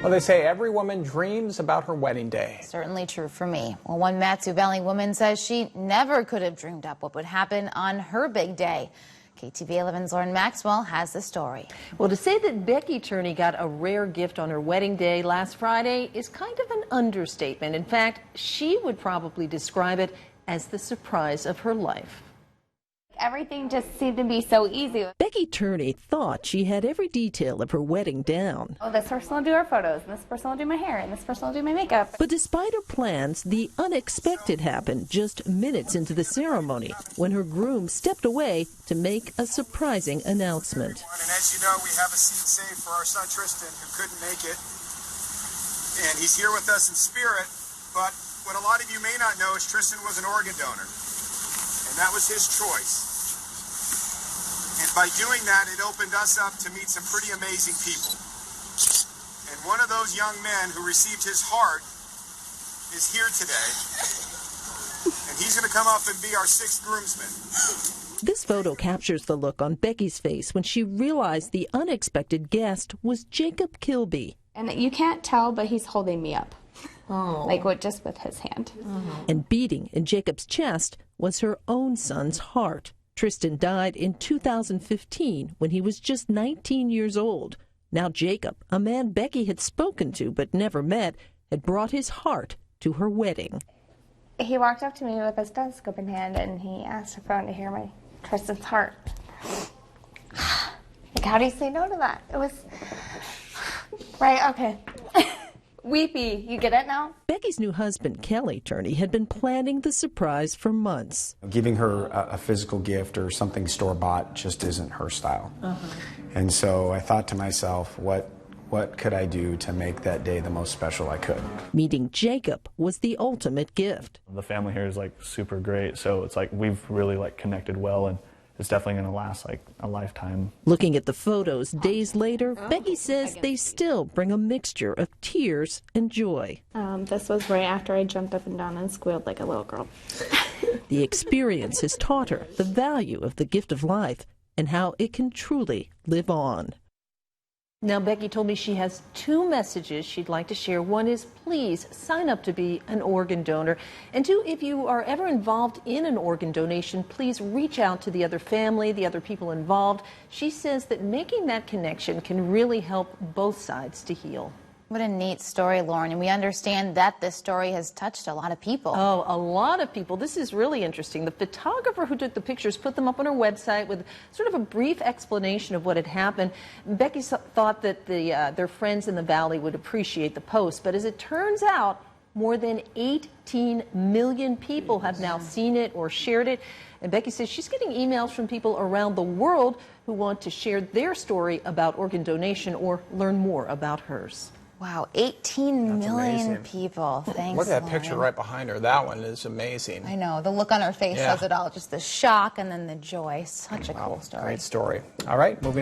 Well, they say every woman dreams about her wedding day. Certainly true for me. Well, one Matsu Valley woman says she never could have dreamed up what would happen on her big day. KTVA 11's Lauren Maxwell has the story. Well, to say that Becky Turney got a rare gift on her wedding day last Friday is kind of an understatement. In fact, she would probably describe it as the surprise of her life. Everything just seemed to be so easy. Becky Turney thought she had every detail of her wedding down. Oh, this person will do our photos, and this person will do my hair, and this person will do my makeup. But despite her plans, the unexpected happened just minutes into the ceremony when her groom stepped away to make a surprising announcement. And as you know, we have a seat saved for our son Tristan, who couldn't make it. And he's here with us in spirit, but what a lot of you may not know is Tristan was an organ donor. And that was his choice. And by doing that, it opened us up to meet some pretty amazing people. And one of those young men who received his heart is here today. And he's going to come up and be our sixth groomsman. This photo captures the look on Becky's face when she realized the unexpected guest was Jacob Kilby. And you can't tell, but he's holding me up. Oh. Like just with his hand. And beating in Jacob's chest was her own son's heart. Tristan died in 2015 when he was just 19 years old. Now Jacob, a man Becky had spoken to but never met, had brought his heart to her wedding. He walked up to me with a stethoscope in hand, and he asked if I wanted to hear my Tristan's heart. Like, how do you say no to that? It was... Right, okay. Weepy, you get it now? Becky's new husband, Kelly Turney, had been planning the surprise for months. Giving her a physical gift or something store-bought just isn't her style. And so I thought to myself, what could I do to make that day the most special I could? Meeting Jacob was the ultimate gift. The family here is super great, so it's we've really connected well, and it's definitely going to last a lifetime. Looking at the photos days later, Becky says they still bring a mixture of tears and joy. This was right after I jumped up and down and squealed like a little girl. The experience has taught her the value of the gift of life and how it can truly live on. Now, Becky told me she has two messages she'd like to share. One is, please sign up to be an organ donor. And two, if you are ever involved in an organ donation, please reach out to the other family, the other people involved. She says that making that connection can really help both sides to heal. What a neat story, Lauren. And we understand that this story has touched a lot of people. Oh, a lot of people. This is really interesting. The photographer who took the pictures put them up on her website with sort of a brief explanation of what had happened. Becky thought that their friends in the valley would appreciate the post, but as it turns out, more than 18 million people have now seen it or shared it. And Becky says she's getting emails from people around the world who want to share their story about organ donation or learn more about hers. Wow, 18 million amazing. people. Thanks, Look at that Lauren. picture right behind her. That one is amazing. I know. The look on her face says it all. Just the shock and then the joy. Such a cool story. Great story. All right, moving on.